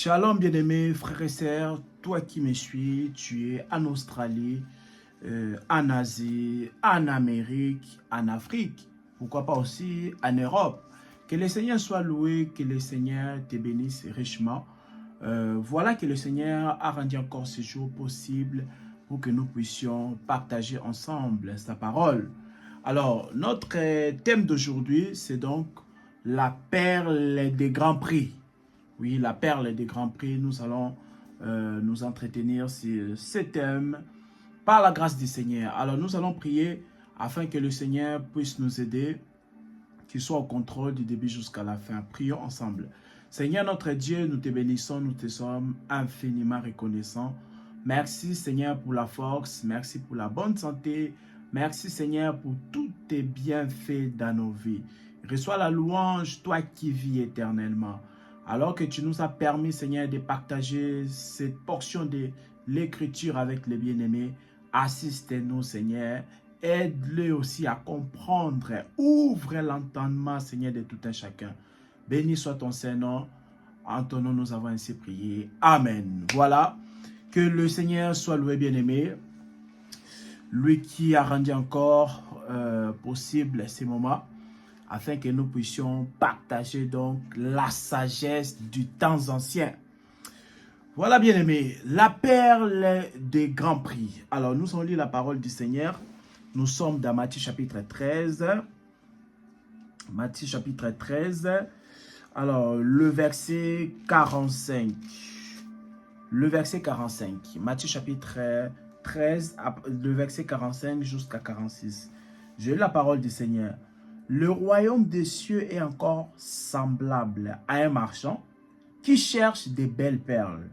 Shalom bien-aimés frères et sœurs, toi qui me suis, tu es en Australie, en Asie, en Amérique, en Afrique, pourquoi pas aussi en Europe. Que le Seigneur soit loué, que le Seigneur te bénisse richement. Voilà que le Seigneur a rendu encore ce jour possible pour que nous puissions partager ensemble sa parole. Alors, notre thème d'aujourd'hui, c'est donc la perle des grands prix. Oui, la perle des grands prix, nous allons nous entretenir sur ce thème par la grâce du Seigneur. Alors nous allons prier afin que le Seigneur puisse nous aider, qu'il soit au contrôle du début jusqu'à la fin. Prions ensemble. Seigneur notre Dieu, nous te bénissons, nous te sommes infiniment reconnaissants. Merci Seigneur pour la force, merci pour la bonne santé, merci Seigneur pour tous tes bienfaits dans nos vies. Reçois la louange, toi qui vis éternellement. Alors que tu nous as permis, Seigneur, de partager cette portion de l'Écriture avec les bien-aimés, assiste-nous, Seigneur. Aide-les aussi à comprendre. Ouvre l'entendement, Seigneur, de tout un chacun. Béni soit ton Saint-Nom. En ton nom, nous avons ainsi prié. Amen. Voilà. Que le Seigneur soit loué, bien-aimé. Lui qui a rendu encore possible ces moments, afin que nous puissions partager donc la sagesse du temps ancien. Voilà bien aimé, la perle des grands prix. Alors nous allons lire la parole du Seigneur. Nous sommes dans Matthieu chapitre 13. Matthieu chapitre 13. Alors le verset 45. Le verset 45. Matthieu chapitre 13, le verset 45 jusqu'à 46. Je lis la parole du Seigneur. Le royaume des cieux est encore semblable à un marchand qui cherche des belles perles.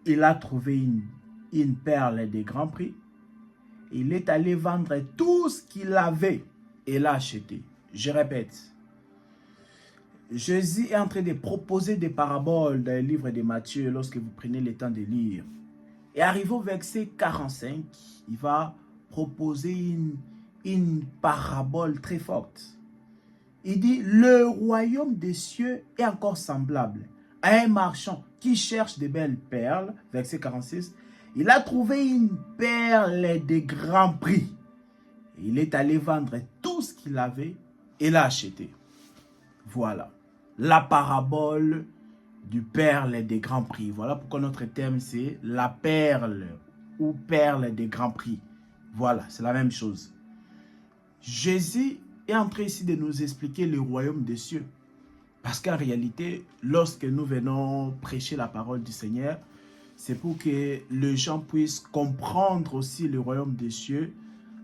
Il a trouvé une perle de grand prix. Il est allé vendre tout ce qu'il avait et l'a acheté. Je répète, Jésus est en train de proposer des paraboles dans le livre de Matthieu lorsque vous prenez le temps de lire. Et arrivé au verset 45, il va proposer une parabole très forte. Il dit, le royaume des cieux est encore semblable à un marchand qui cherche de belles perles. Verset 46, il a trouvé une perle de grand prix. Il est allé vendre tout ce qu'il avait et l'a acheté. Voilà, la parabole du perle des grands prix. Voilà pourquoi notre thème c'est la perle ou perle des grands prix. Voilà, c'est la même chose. Jésus est en train ici de nous expliquer le royaume des cieux. Parce qu'en réalité, lorsque nous venons prêcher la parole du Seigneur, c'est pour que les gens puissent comprendre aussi le royaume des cieux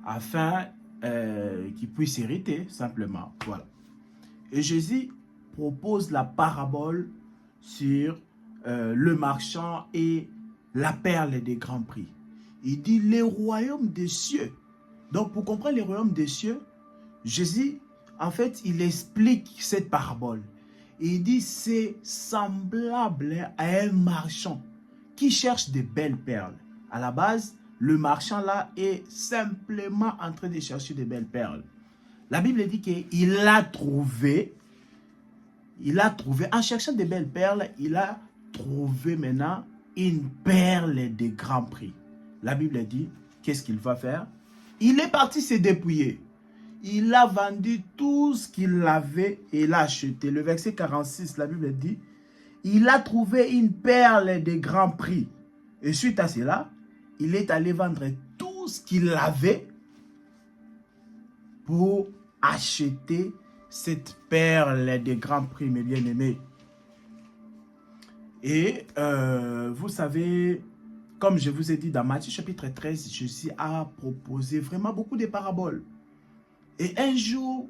afin qu'ils puissent hériter simplement. Voilà. Et Jésus propose la parabole sur le marchand et la perle des grands prix. Il dit le royaume des cieux. Donc, pour comprendre le royaume des cieux, Jésus, en fait, il explique cette parabole. Il dit, c'est semblable à un marchand qui cherche de belles perles. À la base, le marchand là est simplement en train de chercher de belles perles. La Bible dit qu'il a trouvé, en cherchant de belles perles, il a trouvé maintenant une perle de grand prix. La Bible dit, qu'est-ce qu'il va faire? Il est parti se dépouiller. Il a vendu tout ce qu'il avait et l'a acheté. Le verset 46, la Bible dit, il a trouvé une perle de grand prix. Et suite à cela, il est allé vendre tout ce qu'il avait pour acheter cette perle de grand prix, mes bien-aimés. Et vous savez, comme je vous ai dit dans Matthieu chapitre 13, Jésus a proposé vraiment beaucoup de paraboles. Et un jour,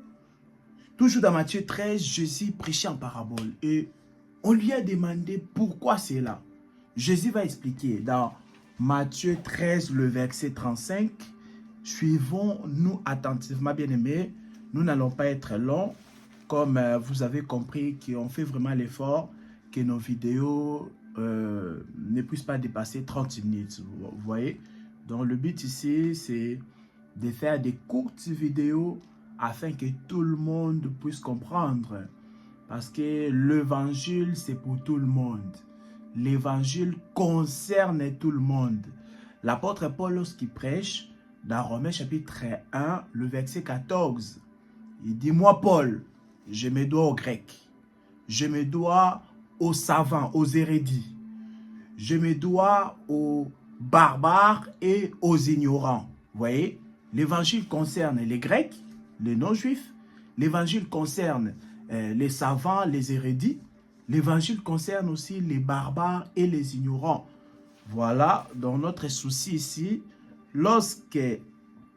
toujours dans Matthieu 13, Jésus prêchait en parabole. Et on lui a demandé pourquoi c'est là. Jésus va expliquer dans Matthieu 13, le verset 35. Suivons-nous attentivement, bien-aimés. Nous n'allons pas être longs. Comme vous avez compris qu'on fait vraiment l'effort que nos vidéos ne puissent pas dépasser 30 minutes. Vous voyez? Donc le but ici, c'est de faire des courtes vidéos afin que tout le monde puisse comprendre. Parce que l'évangile, c'est pour tout le monde. L'évangile concerne tout le monde. L'apôtre Paul, lorsqu'il prêche, dans Romains chapitre 1, le verset 14, il dit, moi Paul, je me dois aux Grecs, je me dois aux savants, aux érudits, je me dois aux barbares et aux ignorants. Vous voyez, l'évangile concerne les Grecs, les non-juifs, l'évangile concerne les savants, les érudits, l'évangile concerne aussi les barbares et les ignorants. Voilà, donc notre souci ici, lorsque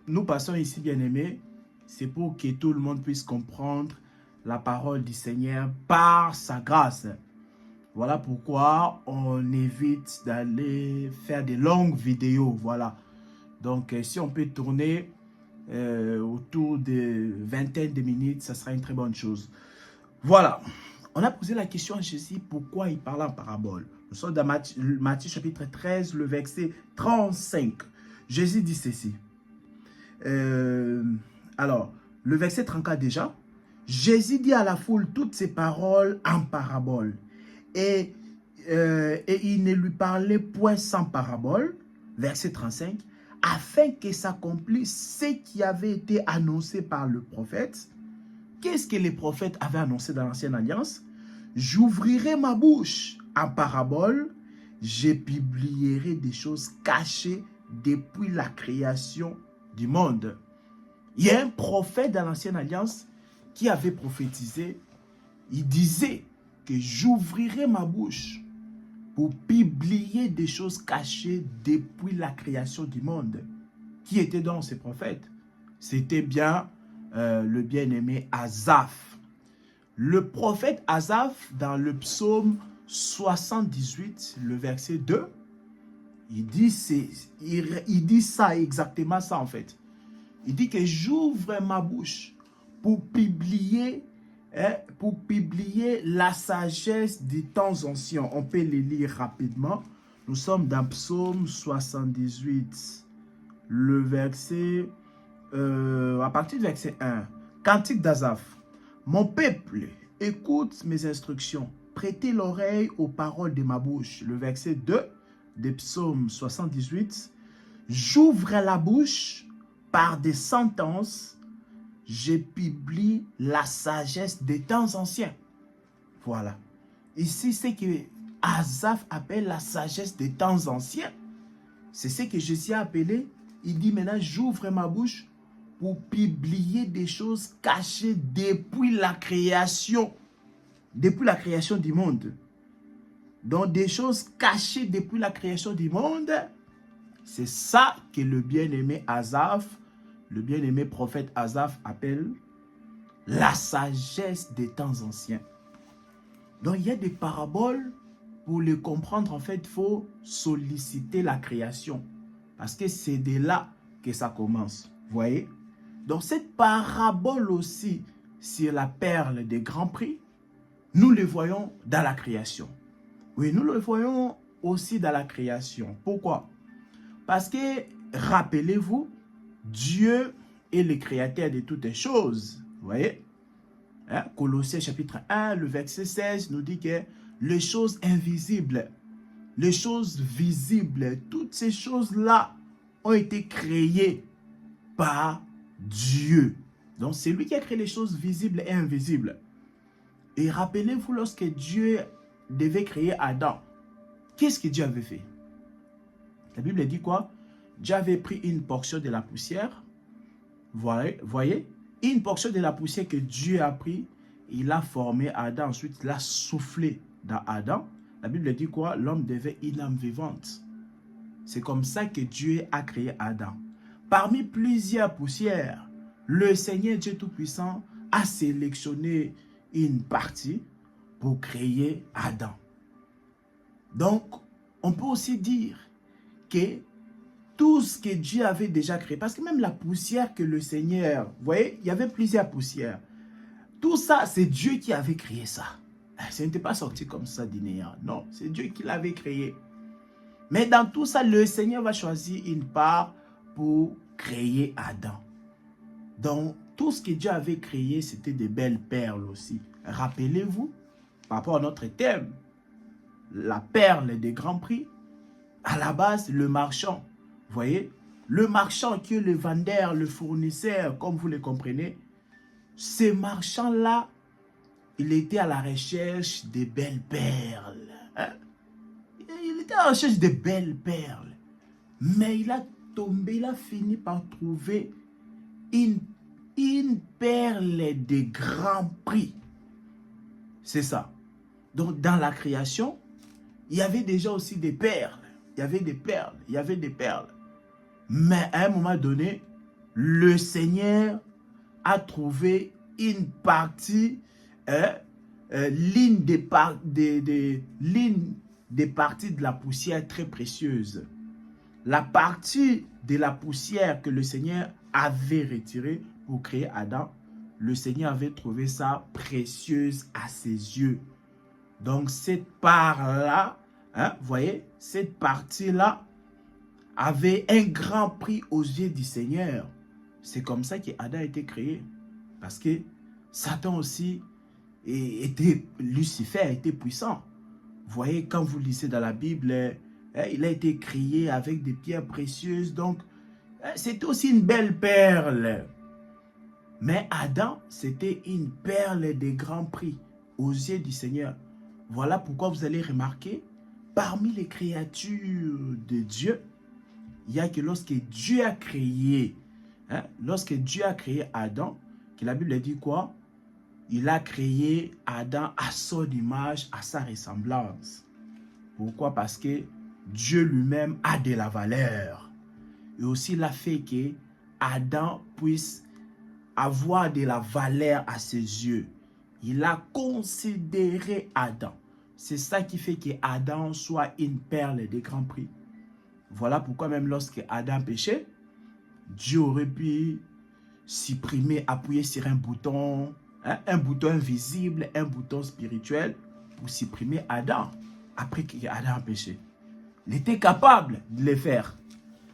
nous passons ici, bien-aimés, c'est pour que tout le monde puisse comprendre la parole du Seigneur par sa grâce. Voilà pourquoi on évite d'aller faire des longues vidéos. Voilà. Donc, si on peut tourner autour de vingtaine de minutes, ça sera une très bonne chose. Voilà. On a posé la question à Jésus, pourquoi il parle en parabole. Nous sommes dans Matthieu chapitre 13, le verset 35. Jésus dit ceci. Alors, le verset 34 déjà. Jésus dit à la foule toutes ces paroles en parabole. Et il ne lui parlait point sans parabole, verset 35, afin que s'accomplisse ce qui avait été annoncé par le prophète. Qu'est-ce que les prophètes avaient annoncé dans l'Ancienne Alliance? J'ouvrirai ma bouche en parabole, je publierai des choses cachées depuis la création du monde. Il y a un prophète dans l'Ancienne Alliance qui avait prophétisé. Il disait que j'ouvrirai ma bouche pour publier des choses cachées depuis la création du monde. Qui était donc ces prophètes? C'était bien le bien-aimé Asaph. Le prophète Asaph, dans le psaume 78, le verset 2, il dit ça, exactement ça en fait. Il dit que j'ouvre ma bouche pour publier la sagesse des temps anciens. On peut les lire rapidement. Nous sommes dans Psaume 78, le verset, à partir du verset 1. Cantique d'Asaph. Mon peuple, écoute mes instructions. Prêtez l'oreille aux paroles de ma bouche. Le verset 2 de Psaume 78. J'ouvre la bouche par des sentences. Je publie la sagesse des temps anciens. Voilà. Ici, c'est que Asaph appelle la sagesse des temps anciens. C'est ce que Jésus a appelé. Il dit maintenant, j'ouvre ma bouche pour publier des choses cachées depuis la création du monde. Donc, des choses cachées depuis la création du monde, c'est ça que le bien-aimé Asaph, le bien-aimé prophète Asaph appelle la sagesse des temps anciens. Donc, il y a des paraboles, pour les comprendre, en fait, il faut solliciter la création. Parce que c'est de là que ça commence. Vous voyez? Donc, cette parabole aussi sur la perle des grands prix, nous le voyons dans la création. Oui, nous le voyons aussi dans la création. Pourquoi? Parce que, rappelez-vous, Dieu est le créateur de toutes les choses. Vous voyez? Hein? Colossiens chapitre 1, le verset 16 nous dit que les choses invisibles, les choses visibles, toutes ces choses-là ont été créées par Dieu. Donc, c'est lui qui a créé les choses visibles et invisibles. Et rappelez-vous, lorsque Dieu devait créer Adam, qu'est-ce que Dieu avait fait? La Bible dit quoi? Dieu avait pris une portion de la poussière. Voyez, une portion de la poussière que Dieu a pris, il a formé Adam. Ensuite, il a soufflé dans Adam. La Bible dit quoi? L'homme devait une âme vivante. C'est comme ça que Dieu a créé Adam. Parmi plusieurs poussières, le Seigneur Dieu Tout-Puissant a sélectionné une partie pour créer Adam. Donc, on peut aussi dire que tout ce que Dieu avait déjà créé, parce que même la poussière que le Seigneur, vous voyez, il y avait plusieurs poussières. Tout ça, c'est Dieu qui avait créé ça. Ça n'était pas sorti comme ça du néant. Non, c'est Dieu qui l'avait créé. Mais dans tout ça, le Seigneur va choisir une part pour créer Adam. Donc, tout ce que Dieu avait créé, c'était des belles perles aussi. Rappelez-vous, par rapport à notre thème, la perle des grands prix, à la base, le marchand, vous voyez, le marchand qui est le vendeur, le fournisseur, comme vous le comprenez, ce marchand-là, il était à la recherche des belles perles. Hein? Il était à la recherche des belles perles. Mais il a tombé, il a fini par trouver une perle de grand prix. C'est ça. Donc, dans la création, il y avait déjà aussi des perles. Il y avait des perles. Il y avait des perles. Mais à un moment donné, le Seigneur a trouvé une partie, l'une des parties de la poussière très précieuse. La partie de la poussière que le Seigneur avait retirée pour créer Adam, le Seigneur avait trouvé ça précieuse à ses yeux. Donc cette part-là, hein, vous voyez, cette partie-là avait un grand prix aux yeux du Seigneur. C'est comme ça qu'Adam a été créé. Parce que Satan aussi Lucifer était puissant. Vous voyez, quand vous lisez dans la Bible, il a été créé avec des pierres précieuses. Donc, c'était aussi une belle perle. Mais Adam, c'était une perle de grand prix aux yeux du Seigneur. Voilà pourquoi vous allez remarquer, parmi les créatures de Dieu, il y a que lorsque Dieu a créé, lorsque Dieu a créé Adam, que la Bible dit quoi? Il a créé Adam à son image, à sa ressemblance. Pourquoi? Parce que Dieu lui-même a de la valeur. Et aussi il a fait que Adam puisse avoir de la valeur à ses yeux. Il a considéré Adam. C'est ça qui fait que Adam soit une perle de grand prix. Voilà pourquoi même lorsque Adam péchait, Dieu aurait pu supprimer, appuyer sur un bouton invisible, un bouton spirituel pour supprimer Adam après qu'Adam a péché. Il était capable de le faire.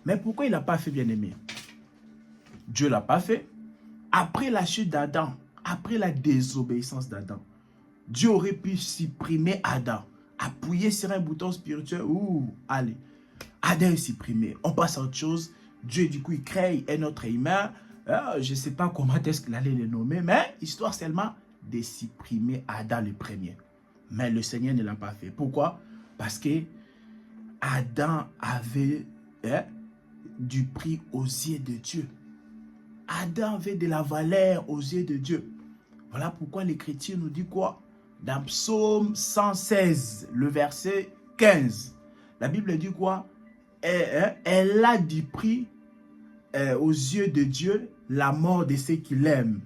Mais pourquoi il n'a pas fait, bien-aimé? Dieu ne l'a pas fait. Après la chute d'Adam, après la désobéissance d'Adam, Dieu aurait pu supprimer Adam, appuyer sur un bouton spirituel. Allez, Adam est supprimé. On passe à autre chose. Dieu, du coup, il crée un autre humain. Je ne sais pas comment est-ce qu'il allait le nommer, mais histoire seulement de supprimer Adam le premier. Mais le Seigneur ne l'a pas fait. Pourquoi? Parce que Adam avait du prix aux yeux de Dieu. Adam avait de la valeur aux yeux de Dieu. Voilà pourquoi l'Écriture nous dit quoi? Dans Psaume 116, le verset 15, la Bible dit quoi? Elle a du prix aux yeux de Dieu la mort de ceux qui l'aiment.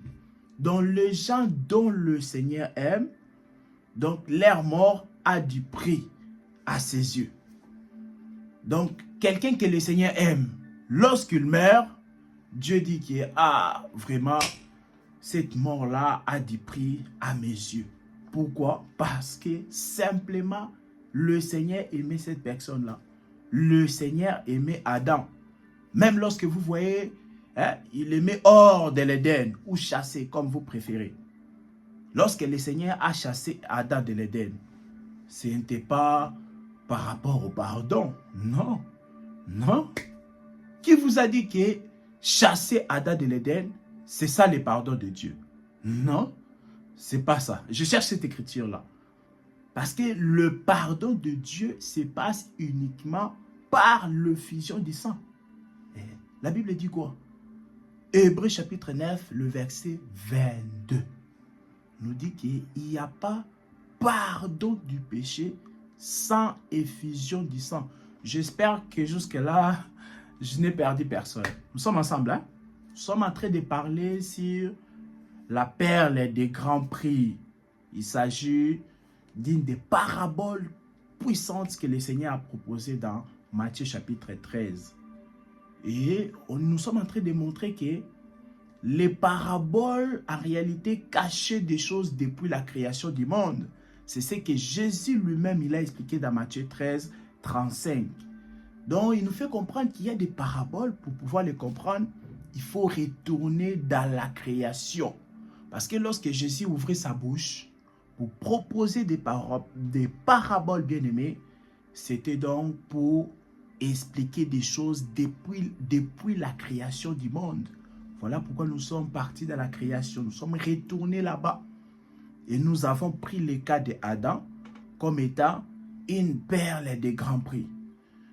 Donc les gens dont le Seigneur aime, donc leur mort a du prix à ses yeux. Donc quelqu'un que le Seigneur aime, lorsqu'il meurt, Dieu dit que vraiment, cette mort-là a du prix à mes yeux. Pourquoi? Parce que simplement, le Seigneur aimait cette personne-là. Le Seigneur aimait Adam. Même lorsque vous voyez, il aimait hors de l'Éden ou chassé, comme vous préférez. Lorsque le Seigneur a chassé Adam de l'Éden, ce n'était pas par rapport au pardon. Non, non. Qui vous a dit que chasser Adam de l'Éden, c'est ça le pardon de Dieu? Non, c'est pas ça. Je cherche cette écriture-là. Parce que le pardon de Dieu se passe uniquement par l'effusion du sang. Et la Bible dit quoi? Hébreux chapitre 9, le verset 22, nous dit qu'il n'y a pas pardon du péché sans effusion du sang. J'espère que jusque-là, je n'ai perdu personne. Nous sommes ensemble, hein? Nous sommes en train de parler sur la perle des grands prix. Il s'agit d'une des paraboles puissantes que le Seigneur a proposées dans Matthieu chapitre 13. Et nous sommes en train de montrer que les paraboles, en réalité, cachaient des choses depuis la création du monde. C'est ce que Jésus lui-même, il a expliqué dans Matthieu 13, 35. Donc, il nous fait comprendre qu'il y a des paraboles. Pour pouvoir les comprendre, il faut retourner dans la création. Parce que lorsque Jésus ouvrait sa bouche, pour proposer des paraboles bien-aimées, c'était donc pour expliquer des choses depuis la création du monde. Voilà pourquoi nous sommes partis dans la création. Nous sommes retournés là-bas. Et nous avons pris le cas d'Adam comme étant une perle de grand prix.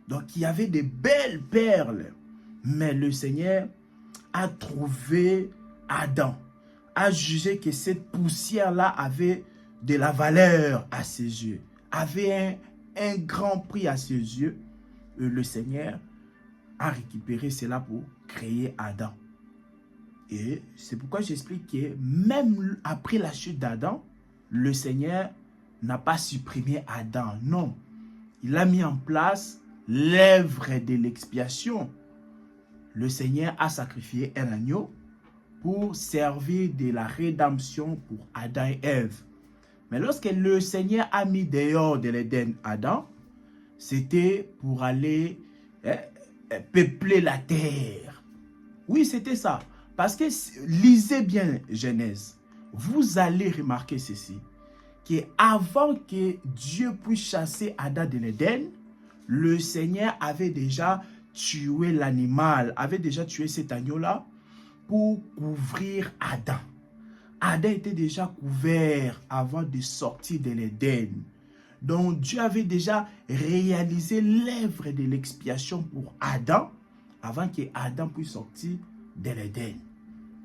Donc, il y avait des belles perles. Mais le Seigneur a trouvé Adam, a jugé que cette poussière-là avait de la valeur à ses yeux, avait un grand prix à ses yeux. Le Seigneur a récupéré cela pour créer Adam. Et c'est pourquoi j'explique que même après la chute d'Adam, le Seigneur n'a pas supprimé Adam. Non, il a mis en place l'œuvre de l'expiation. Le Seigneur a sacrifié un agneau pour servir de la rédemption pour Adam et Ève. Mais lorsque le Seigneur a mis dehors de l'Éden Adam, c'était pour aller peupler la terre. Oui, c'était ça. Parce que, lisez bien Genèse, vous allez remarquer ceci, qu'avant que Dieu puisse chasser Adam de l'Éden, le Seigneur avait déjà tué l'animal, avait déjà tué cet agneau-là pour couvrir Adam. Adam était déjà couvert avant de sortir de l'Éden. Donc Dieu avait déjà réalisé l'œuvre de l'expiation pour Adam avant que Adam puisse sortir de l'Éden.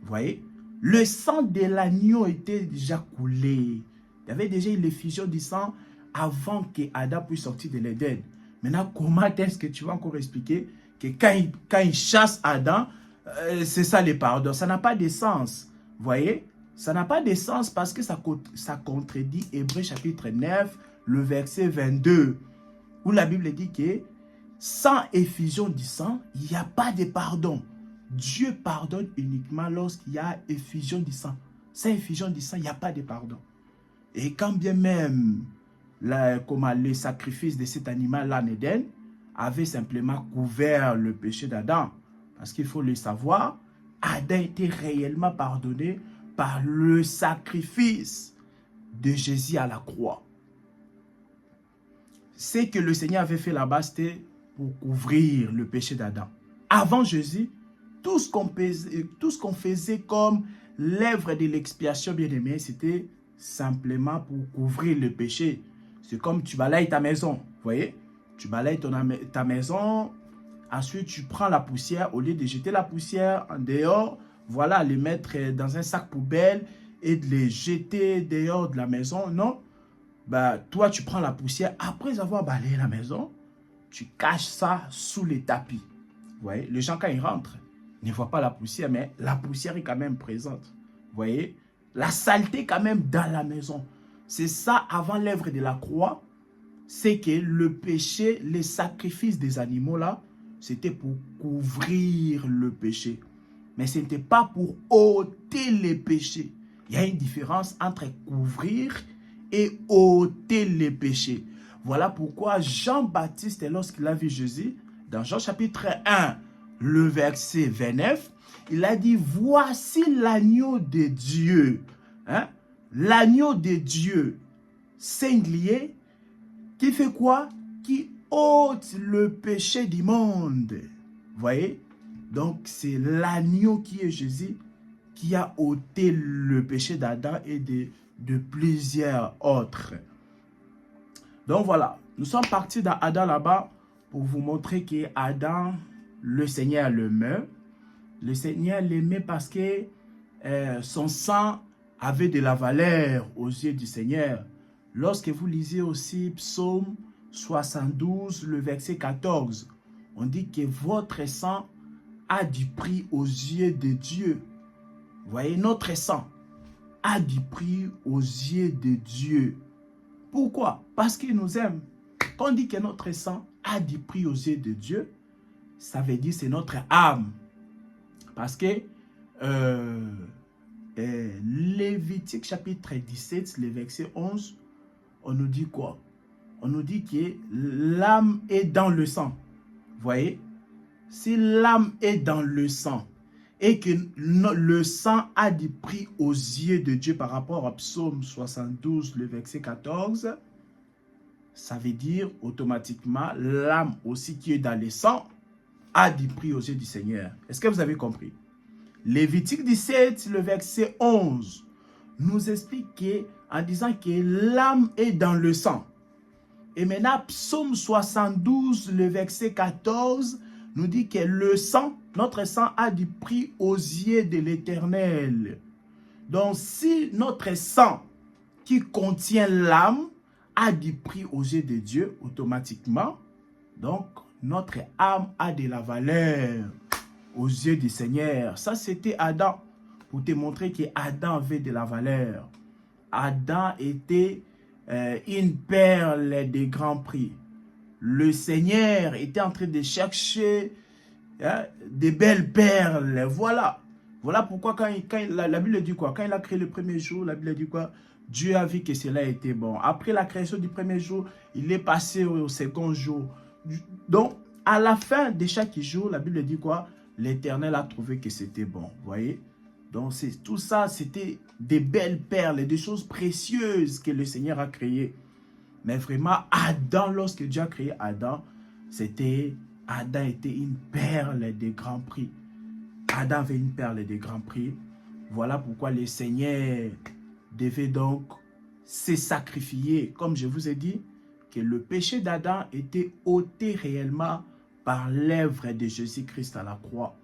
Vous voyez, le sang de l'agneau était déjà coulé. Il y avait déjà une effusion du sang avant que Adam puisse sortir de l'Éden. Maintenant, comment est-ce que tu vas encore expliquer que quand il chasse Adam, c'est ça le pardon? Ça n'a pas de sens. Vous voyez? Ça n'a pas de sens parce que ça contredit Hébreux chapitre 9, le verset 22, où la Bible dit que sans effusion du sang, il n'y a pas de pardon. Dieu pardonne uniquement lorsqu'il y a effusion du sang. Sans effusion du sang, il n'y a pas de pardon. Et quand bien même les sacrifices de cet animal-là en Éden avaient simplement couvert le péché d'Adam, parce qu'il faut le savoir, Adam était réellement pardonné par le sacrifice de Jésus à la croix. Ce que le Seigneur avait fait là-bas, c'était pour couvrir le péché d'Adam. Avant Jésus, tout ce qu'on faisait comme l'œuvre de l'expiation bien-aimée, c'était simplement pour couvrir le péché. C'est comme tu balayes ta maison, vous voyez? Tu balayes ta maison, ensuite tu prends la poussière, au lieu de jeter la poussière en dehors, voilà, les mettre dans un sac poubelle et de les jeter dehors de la maison, non? Bah, toi, tu prends la poussière, après avoir balayé la maison, tu caches ça sous les tapis. Vous voyez, les gens, quand ils rentrent, ne voient pas la poussière, mais la poussière est quand même présente. Vous voyez, la saleté est quand même dans la maison. C'est ça, avant l'œuvre de la croix, c'est que le péché, les sacrifices des animaux là, c'était pour couvrir le péché. Mais ce n'était pas pour ôter les péchés. Il y a une différence entre couvrir et ôter les péchés. Voilà pourquoi Jean-Baptiste, lorsqu'il a vu Jésus, dans Jean chapitre 1, le verset 29, il a dit, voici l'agneau de Dieu. Hein? L'agneau de Dieu singulier qui fait quoi? Qui ôte le péché du monde. Vous voyez? Donc, c'est l'agneau qui est Jésus qui a ôté le péché d'Adam et de plusieurs autres. Donc, voilà. Nous sommes partis d'Adam là-bas pour vous montrer qu'Adam, le Seigneur l'aimait. Le Seigneur l'aimait parce que son sang avait de la valeur aux yeux du Seigneur. Lorsque vous lisez aussi Psaume 72, le verset 14, on dit que votre sang a du prix aux yeux de Dieu. Vous voyez, notre sang a du prix aux yeux de Dieu. Pourquoi? Parce qu'il nous aime. Quand on dit que notre sang a du prix aux yeux de Dieu, ça veut dire que c'est notre âme. Parce que Lévitique chapitre 17, le verset 11, on nous dit quoi? On nous dit que l'âme est dans le sang. Vous voyez? Si l'âme est dans le sang et que le sang a du prix aux yeux de Dieu par rapport à Psaume 72, le verset 14, ça veut dire automatiquement l'âme aussi qui est dans le sang a du prix aux yeux du Seigneur. Est-ce que vous avez compris? Lévitique 17, le verset 11, nous explique en disant que l'âme est dans le sang. Et maintenant, Psaume 72, le verset 14, nous dit que le sang, notre sang a du prix aux yeux de l'Éternel. Donc, si notre sang qui contient l'âme a du prix aux yeux de Dieu, automatiquement, donc, notre âme a de la valeur aux yeux du Seigneur. Ça, c'était Adam, pour te montrer qu'Adam avait de la valeur. Adam était une perle de grand prix. Le Seigneur était en train de chercher des belles perles. Voilà. Voilà pourquoi quand la Bible dit quoi? Quand il a créé le premier jour, la Bible dit quoi? Dieu a vu que cela était bon. Après la création du premier jour, il est passé au second jour. Donc, à la fin de chaque jour, la Bible dit quoi? L'Éternel a trouvé que c'était bon. Vous voyez? Donc, tout ça, c'était des belles perles, des choses précieuses que le Seigneur a créées. Mais vraiment, Adam, lorsque Dieu a créé Adam, Adam était une perle de grand prix. Adam avait une perle de grand prix. Voilà pourquoi le Seigneur devait donc se sacrifier. Comme je vous ai dit, que le péché d'Adam était ôté réellement par l'œuvre de Jésus-Christ à la croix.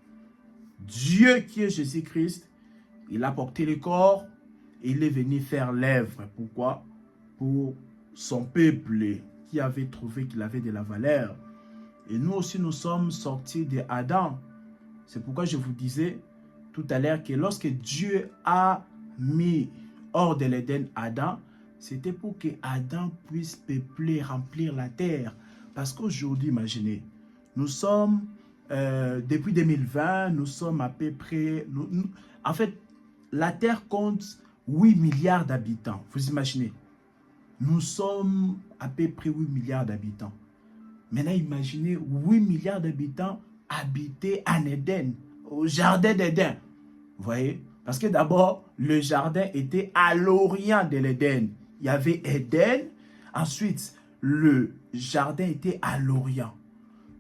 Dieu qui est Jésus-Christ, il a porté le corps et il est venu faire l'œuvre. Pourquoi? Pour son peuple qui avait trouvé qu'il avait de la valeur. Et nous aussi, nous sommes sortis d'Adam. C'est pourquoi je vous disais tout à l'heure que lorsque Dieu a mis hors de l'Éden Adam, c'était pour que Adam puisse peupler, remplir la terre. Parce qu'aujourd'hui, imaginez, nous sommes, depuis 2020, nous sommes à peu près... en fait, la terre compte 8 milliards d'habitants. Vous imaginez? Nous sommes à peu près 8 milliards d'habitants. Maintenant, imaginez 8 milliards d'habitants habités en Éden, au jardin d'Éden. Vous voyez? Parce que d'abord, le jardin était à l'orient de l'Éden. Il y avait Éden. Ensuite, le jardin était à l'orient.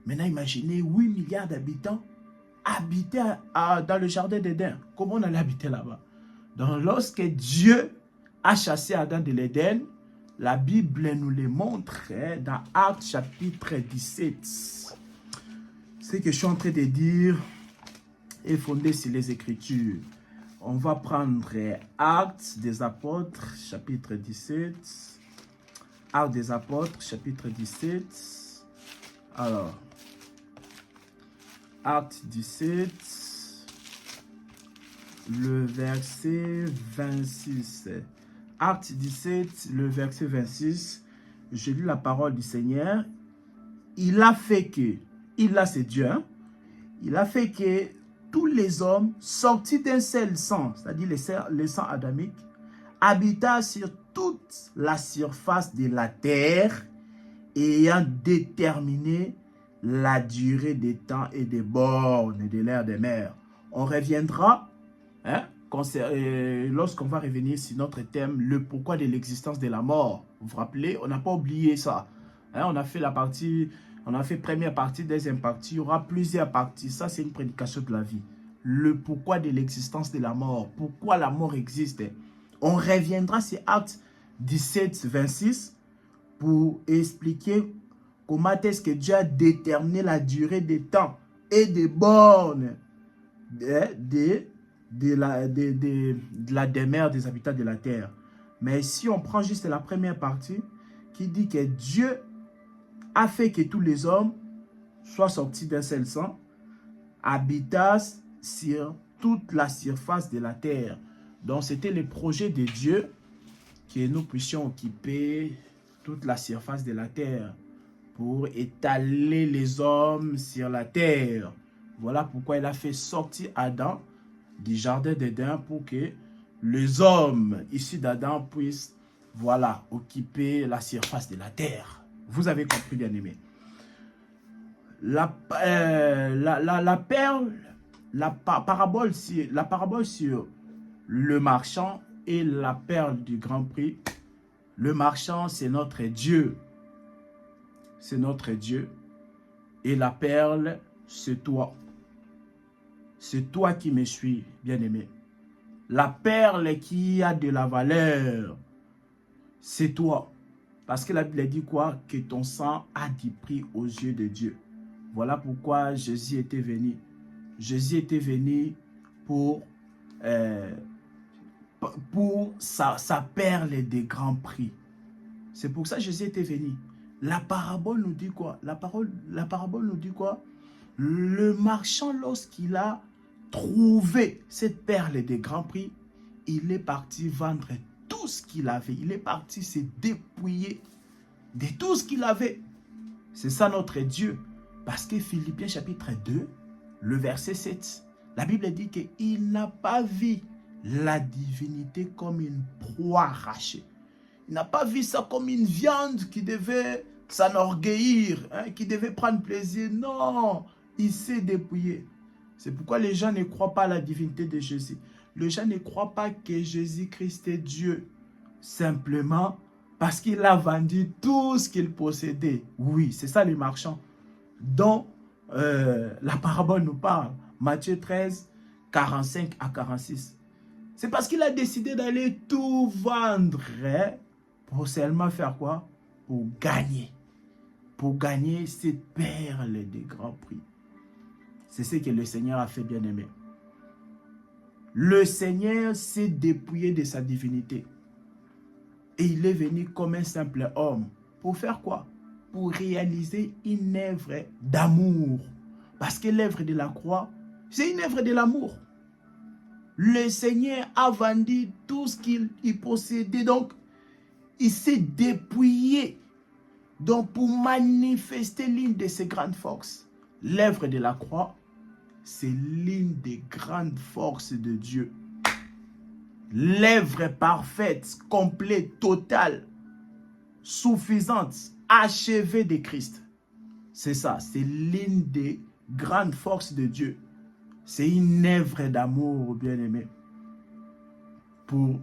Maintenant, imaginez 8 milliards d'habitants habités dans le jardin d'Éden. Comment on allait habiter là-bas? Donc, lorsque Dieu a chassé Adam de l'Éden, la Bible nous le montre dans Actes chapitre 17. Ce que je suis en train de dire est fondé sur les Écritures. On va prendre Actes des Apôtres, chapitre 17. Actes des Apôtres, chapitre 17. Alors, Actes 17, le verset 26. Actes 17, le verset 26. Je lis la parole du Seigneur. Il a fait que, c'est Dieu, hein? Il a fait que tous les hommes sortis d'un seul sang, c'est-à-dire le sang adamique, habita sur toute la surface de la terre, ayant déterminé la durée des temps et des bornes de l'ère des mers. On reviendra, lorsqu'on va revenir sur notre thème, le pourquoi de l'existence de la mort. Vous vous rappelez, on n'a pas oublié ça. On a fait première partie, deuxième partie, il y aura plusieurs parties. Ça, c'est une prédication de la vie. Le pourquoi de l'existence de la mort. Pourquoi la mort existe. On reviendra sur Actes 17, 26 pour expliquer comment est-ce que Dieu a déterminé la durée des temps et des bornes de la demeure des habitants de la terre. Mais si on prend juste la première partie qui dit que Dieu a fait que tous les hommes soient sortis d'un seul sang, habitassent sur toute la surface de la terre. Donc, c'était le projet de Dieu que nous puissions occuper toute la surface de la terre pour étaler les hommes sur la terre. Voilà pourquoi il a fait sortir Adam du jardin d'Éden pour que les hommes issus d'Adam puissent, voilà, occuper la surface de la terre. Vous avez compris, bien aimé. La perle parabole sur le marchand et la perle du grand prix. Le marchand, c'est notre Dieu. C'est notre Dieu. Et la perle, c'est toi. C'est toi qui me suis, bien-aimé. La perle qui a de la valeur, c'est toi. Parce que la Bible dit quoi? Que ton sang a du prix aux yeux de Dieu. Voilà pourquoi Jésus était venu. Jésus était venu pour sa perle de grand prix. C'est pour ça que Jésus était venu. La parabole nous dit quoi? La parabole nous dit quoi? Le marchand, lorsqu'il a trouvé cette perle de grand prix, il est parti vendre tout ce qu'il avait. Il est parti se dépouiller de tout ce qu'il avait. C'est ça notre Dieu. Parce que Philippiens chapitre 2, le verset 7, la Bible dit qu'il n'a pas vu la divinité comme une proie arrachée. Il n'a pas vu ça comme une viande qui devait s'enorgueillir, hein, qui devait prendre plaisir. Non, il s'est dépouillé. C'est pourquoi les gens ne croient pas à la divinité de Jésus. Les gens ne croient pas que Jésus-Christ est Dieu. Simplement parce qu'il a vendu tout ce qu'il possédait. Oui, c'est ça les marchands dont la parabole nous parle. Matthieu 13, 45 à 46. C'est parce qu'il a décidé d'aller tout vendre, hein, pour seulement faire quoi? Pour gagner. Pour gagner cette perle de grand prix. C'est ce que le Seigneur a fait, bien-aimé. Le Seigneur s'est dépouillé de sa divinité. Et il est venu comme un simple homme. Pour faire quoi? Pour réaliser une œuvre d'amour. Parce que l'œuvre de la croix, c'est une œuvre de l'amour. Le Seigneur a vendu tout ce qu'il possédait. Donc, il s'est dépouillé. Donc, pour manifester l'une de ses grandes forces. L'œuvre de la croix, c'est l'une des grandes forces de Dieu. L'œuvre parfaite, complète, totale, suffisante, achevée de Christ. C'est ça, c'est l'une des grandes forces de Dieu. C'est une œuvre d'amour, bien-aimé. Pour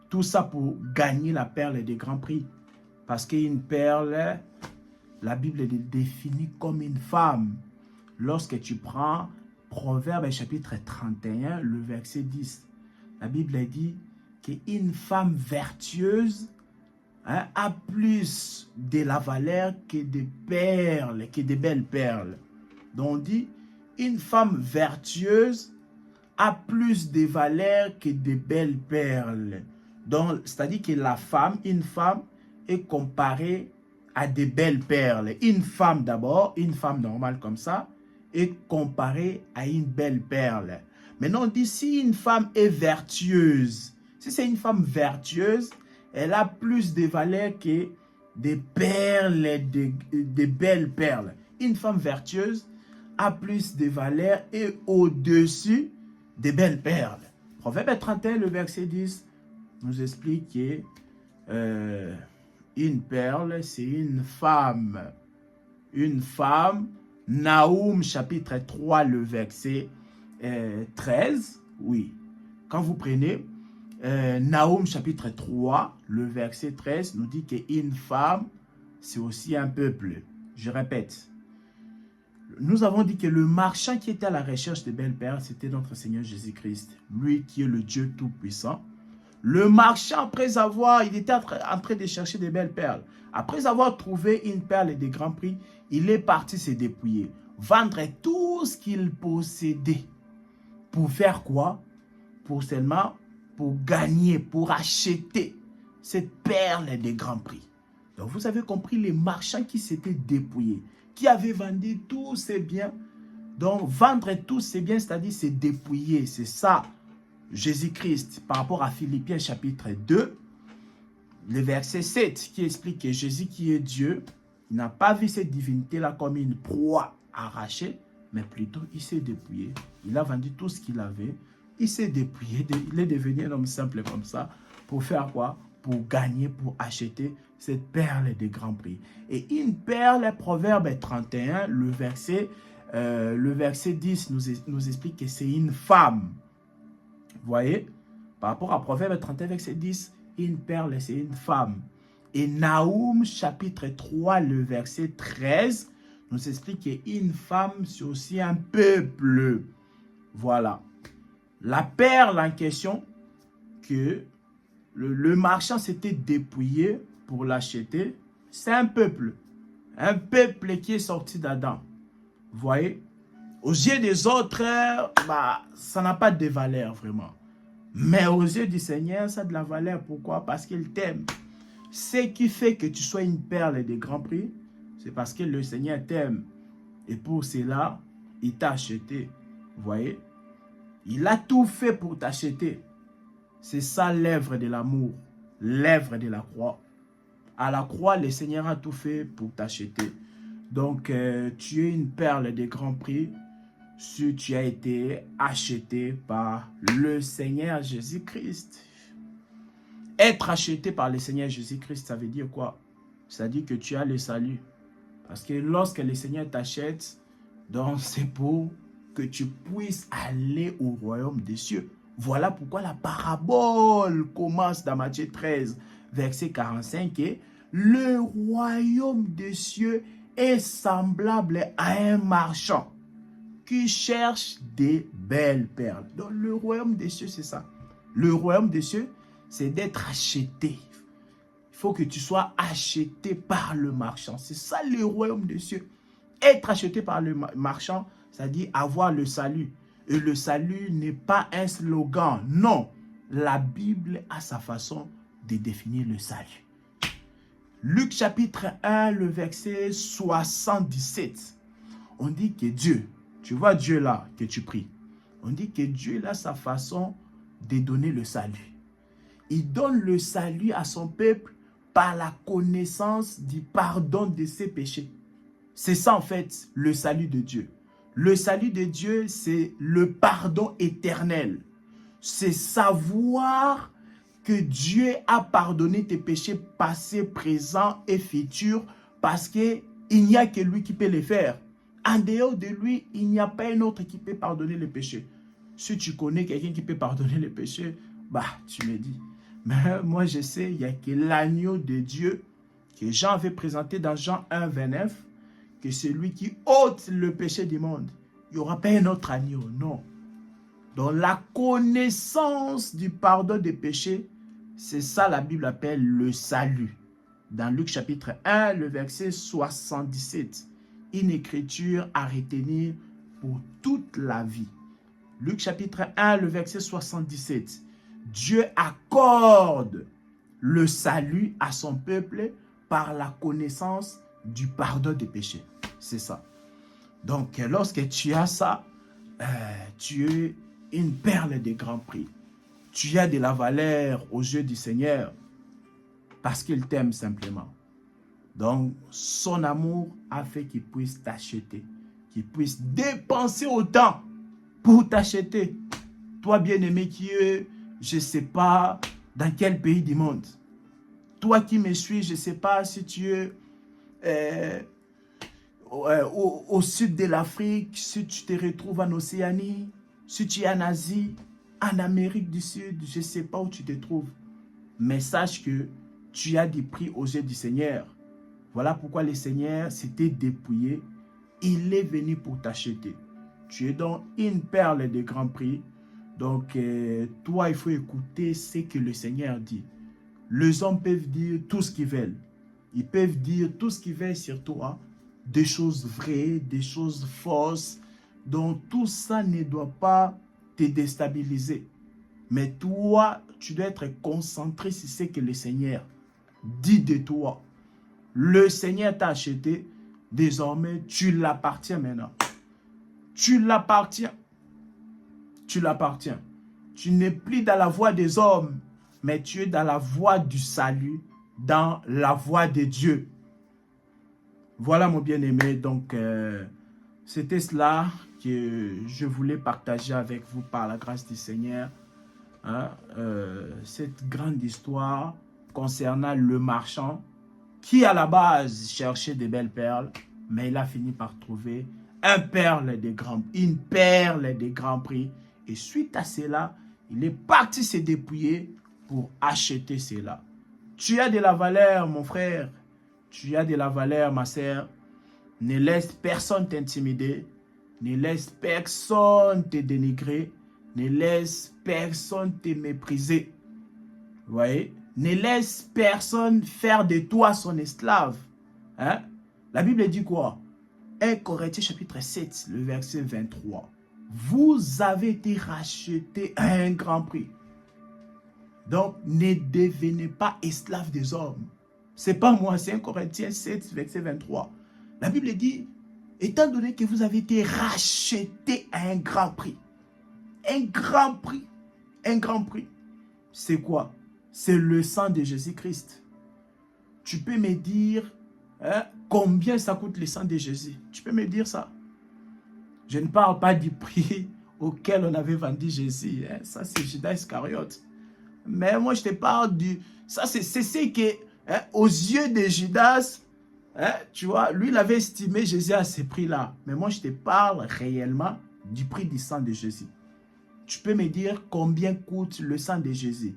tout ça, pour gagner la perle des grands prix. Parce qu'une perle, la Bible le définit comme une femme. Lorsque tu prends Proverbe chapitre 31, le verset 10, la Bible dit qu'une femme vertueuse, hein, a plus de la valeur que des perles, que des belles perles. Donc on dit, une femme vertueuse a plus de valeur que de belles perles. Donc, c'est-à-dire que la femme, une femme est comparée à des belles perles. Une femme d'abord, une femme normale comme ça, est comparée à une belle perle. Maintenant, on dit si une femme est vertueuse, si c'est une femme vertueuse, elle a plus de valeur que des perles, des belles perles. Une femme vertueuse a plus de valeur et au-dessus des belles perles. Proverbe 31, le verset 10, nous explique que une perle, c'est une femme. Une femme, Naoum chapitre 3, le verset 13, oui. Quand vous prenez Naoum chapitre 3, le verset 13, nous dit qu'une femme, c'est aussi un peuple. Je répète. Nous avons dit que le marchand qui était à la recherche de belles perles, c'était notre Seigneur Jésus-Christ. Lui qui est le Dieu Tout-Puissant. Le marchand, il était en train de chercher des belles perles. Après avoir trouvé une perle de grand prix, il est parti se dépouiller. Vendre tout ce qu'il possédait. Pour faire quoi? Pour gagner, pour acheter cette perle de grand prix. Donc vous avez compris les marchands qui s'étaient dépouillés, qui avaient vendu tous ses biens. Donc vendre tous ses biens, c'est-à-dire se dépouiller, c'est ça. Jésus-Christ, par rapport à Philippiens chapitre 2, le verset 7, qui explique que Jésus qui est Dieu, il n'a pas vu cette divinité-là comme une proie arrachée, mais plutôt il s'est dépouillé. Il a vendu tout ce qu'il avait, il s'est dépouillé, il est devenu un homme simple comme ça, pour faire quoi? Pour gagner, pour acheter cette perle de grand prix. Et une perle, Proverbe 31, le verset le verset 10 nous explique que c'est une femme. Vous voyez? Par rapport à Proverbe 31, verset 10, une perle, c'est une femme. Et Naoum, chapitre 3, le verset 13, nous explique qu'une femme, c'est aussi un peuple. Voilà. La perle en question, que le marchand s'était dépouillé pour l'acheter, c'est un peuple. Un peuple qui est sorti d'Adam. Vous voyez? Aux yeux des autres, ça n'a pas de valeur vraiment. Mais aux yeux du Seigneur, ça a de la valeur. Pourquoi? Parce qu'il t'aime. Ce qui fait que tu sois une perle de grand prix, c'est parce que le Seigneur t'aime. Et pour cela, il t'a acheté. Vous voyez? Il a tout fait pour t'acheter. C'est ça l'œuvre de l'amour, l'œuvre de la croix. À la croix, le Seigneur a tout fait pour t'acheter. Donc, tu es une perle de grand prix si tu as été acheté par le Seigneur Jésus-Christ. Être acheté par le Seigneur Jésus-Christ, ça veut dire quoi? Ça dit que tu as le salut. Parce que lorsque le Seigneur t'achète, donc c'est pour que tu puisses aller au royaume des cieux. Voilà pourquoi la parabole commence dans Matthieu 13, verset 45, et le royaume des cieux est semblable à un marchand qui cherche des belles perles. Donc le royaume des cieux, c'est ça. Le royaume des cieux, c'est d'être acheté. Il faut que tu sois acheté par le marchand. C'est ça le royaume des cieux. Être acheté par le marchand, c'est-à-dire avoir le salut. Et le salut n'est pas un slogan. Non, la Bible a sa façon de définir le salut. Luc chapitre 1, le verset 77. On dit que Dieu, tu vois Dieu là que tu pries. On dit que Dieu a sa façon de donner le salut. Il donne le salut à son peuple par la connaissance du pardon de ses péchés. C'est ça en fait le salut de Dieu. Le salut de Dieu, c'est le pardon éternel. C'est savoir que Dieu a pardonné tes péchés passés, présents et futurs parce qu'il n'y a que lui qui peut les faire. En dehors de lui, il n'y a pas un autre qui peut pardonner les péchés. Si tu connais quelqu'un qui peut pardonner les péchés, tu me dis. Mais moi, je sais, il n'y a que l'agneau de Dieu que Jean avait présenté dans Jean 1, 29, que c'est lui qui ôte le péché du monde. Il n'y aura pas un autre agneau, non. Donc la connaissance du pardon des péchés, c'est ça la Bible appelle le salut. Dans Luc chapitre 1, le verset 77, une écriture à retenir pour toute la vie. Luc chapitre 1, le verset 77. Dieu accorde le salut à son peuple par la connaissance du pardon des péchés. C'est ça. Donc, lorsque tu as ça, tu es une perle de grand prix. Tu as de la valeur aux yeux du Seigneur parce qu'il t'aime simplement. Donc, son amour a fait qu'il puisse t'acheter, qu'il puisse dépenser autant pour t'acheter. Toi, bien-aimé, qui es, je ne sais pas dans quel pays du monde. Toi qui me suis, je ne sais pas si tu es au sud de l'Afrique, si tu te retrouves en Océanie, si tu es en Asie, en Amérique du Sud, je ne sais pas où tu te trouves. Mais sache que tu as du prix aux yeux du Seigneur. Voilà pourquoi le Seigneur s'était dépouillé. Il est venu pour t'acheter. Tu es donc une perle de grand prix. Donc, toi, il faut écouter ce que le Seigneur dit. Les hommes peuvent dire tout ce qu'ils veulent. Ils peuvent dire tout ce qu'ils veulent sur toi. Des choses vraies, des choses fausses. Donc, tout ça ne doit pas te déstabiliser. Mais toi, tu dois être concentré sur ce que le Seigneur dit de toi. Le Seigneur t'a acheté. Désormais, tu l'appartiens maintenant. Tu l'appartiens. Tu l'appartiens. Tu n'es plus dans la voie des hommes, mais tu es dans la voie du salut, dans la voie de Dieu. Voilà mon bien-aimé. Donc, c'était cela que je voulais partager avec vous par la grâce du Seigneur. Hein, cette grande histoire concernant le marchand qui à la base cherchait des belles perles, mais il a fini par trouver une perle des grands prix. Et suite à cela, il est parti se dépouiller pour acheter cela. Tu as de la valeur, mon frère. Tu as de la valeur, ma sœur. Ne laisse personne t'intimider. Ne laisse personne te dénigrer. Ne laisse personne te mépriser. Vous voyez? Ne laisse personne faire de toi son esclave. Hein? La Bible dit quoi? 1 Corinthiens chapitre 7, le verset 23. Vous avez été rachetés à un grand prix. Donc, ne devenez pas esclaves des hommes. Ce n'est pas moi, c'est 1 Corinthiens 7, verset 23. La Bible dit, étant donné que vous avez été rachetés à un grand prix. Un grand prix. Un grand prix. C'est quoi? C'est le sang de Jésus-Christ. Tu peux me dire combien ça coûte le sang de Jésus? Tu peux me dire ça? Je ne parle pas du prix auquel on avait vendu Jésus. Hein? Ça, c'est Judas Iscariote. Mais moi, je te parle du... Ça, c'est ce que, aux yeux de Judas, tu vois, lui, il avait estimé Jésus à ce prix-là. Mais moi, je te parle réellement du prix du sang de Jésus. Tu peux me dire combien coûte le sang de Jésus?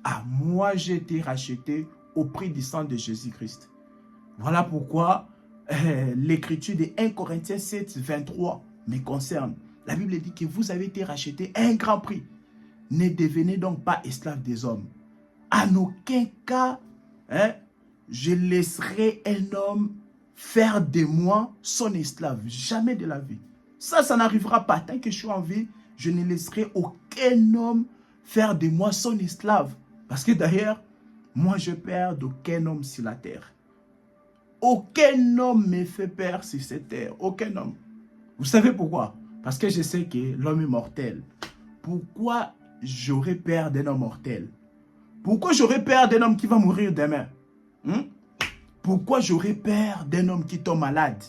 Ah, moi, j'ai été racheté au prix du sang de Jésus-Christ. Voilà pourquoi l'écriture de 1 Corinthiens 7, 23 me concerne. La Bible dit que vous avez été rachetés à un grand prix. Ne devenez donc pas esclaves des hommes. En aucun cas, je laisserai un homme faire de moi son esclave. Jamais de la vie. Ça n'arrivera pas. Tant que je suis en vie, je ne laisserai aucun homme faire de moi son esclave. Parce que d'ailleurs, moi je perds d'aucun homme sur la terre. Aucun homme me fait peur sur cette terre. Aucun homme. Vous savez pourquoi? Parce que je sais que l'homme est mortel. Pourquoi j'aurais peur d'un homme mortel? Pourquoi j'aurais peur d'un homme qui va mourir demain? Pourquoi j'aurais peur d'un homme qui tombe malade?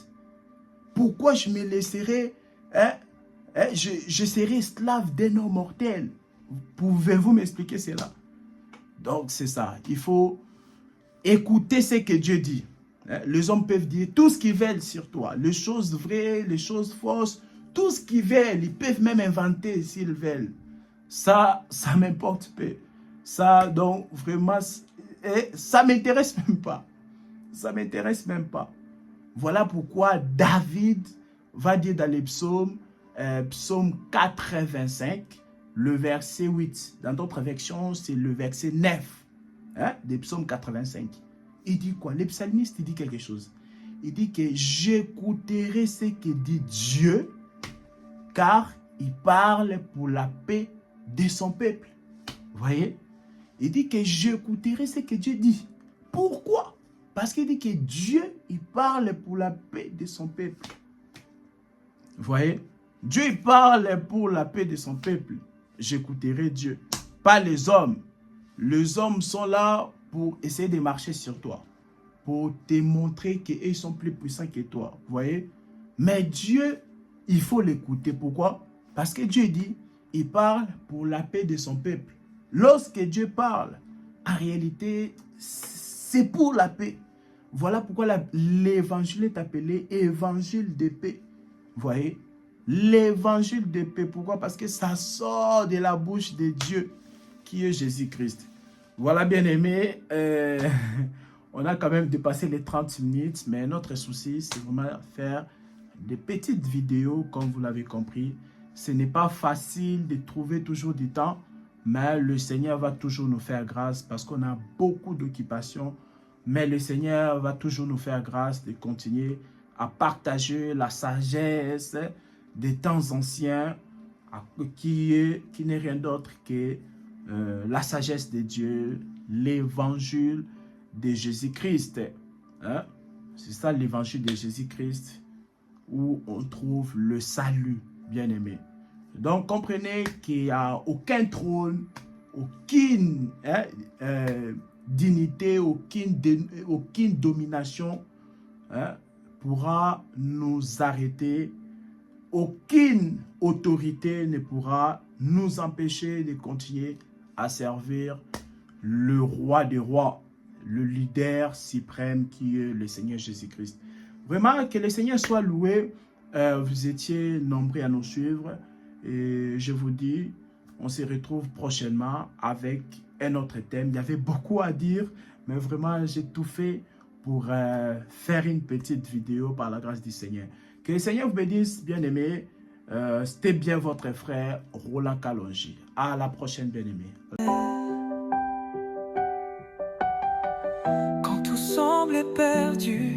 Pourquoi je me laisserai, je serai esclave d'un homme mortel? Pouvez-vous m'expliquer cela? Donc c'est ça, il faut écouter ce que Dieu dit. Les hommes peuvent dire tout ce qu'ils veulent sur toi, les choses vraies, les choses fausses, tout ce qu'ils veulent, ils peuvent même inventer s'ils veulent. Ça m'importe peu. Ça, donc, vraiment, ça ne m'intéresse même pas. Ça ne m'intéresse même pas. Voilà pourquoi David va dire dans les psaumes, psaume 85, le verset 8. Dans d'autres versions, c'est le verset 9 des psaumes 85. Il dit quoi? Le psalmiste, il dit quelque chose. Il dit que j'écouterai ce que dit Dieu, car il parle pour la paix de son peuple. Vous voyez? Il dit que j'écouterai ce que Dieu dit. Pourquoi? Parce qu'il dit que Dieu, il parle pour la paix de son peuple. Vous voyez? Dieu, il parle pour la paix de son peuple. J'écouterai Dieu, pas les hommes. Les hommes sont là pour essayer de marcher sur toi, pour te montrer qu'ils sont plus puissants que toi. Vous voyez? Mais Dieu, il faut l'écouter. Pourquoi? Parce que Dieu dit, il parle pour la paix de son peuple. Lorsque Dieu parle, en réalité, c'est pour la paix. Voilà pourquoi l'évangile est appelé évangile de paix. Vous voyez? L'évangile de paix. Pourquoi? Parce que ça sort de la bouche de Dieu, qui est Jésus-Christ. Voilà, bien aimé. On a quand même dépassé les 30 minutes, mais notre souci, c'est vraiment faire des petites vidéos, comme vous l'avez compris. Ce n'est pas facile de trouver toujours du temps, mais le Seigneur va toujours nous faire grâce parce qu'on a beaucoup d'occupations. Mais le Seigneur va toujours nous faire grâce de continuer à partager la sagesse des temps anciens, qui n'est rien d'autre que la sagesse de Dieu, l'évangile de Jésus-Christ. Hein? C'est ça l'évangile de Jésus-Christ où on trouve le salut, bien aimé. Donc comprenez qu'il n'y a aucun trône, aucune dignité, aucune domination pourra nous arrêter. Aucune autorité ne pourra nous empêcher de continuer à servir le roi des rois, le leader suprême qui est le Seigneur Jésus-Christ. Vraiment, que le Seigneur soit loué. Vous étiez nombreux à nous suivre. Et je vous dis, on se retrouve prochainement avec un autre thème. Il y avait beaucoup à dire, mais vraiment, j'ai tout fait pour faire une petite vidéo par la grâce du Seigneur. Que le Seigneur vous bénisse, bien-aimés. C'était bien votre frère Roland Kalonji. À la prochaine, bien-aimés. Quand tout semble perdu,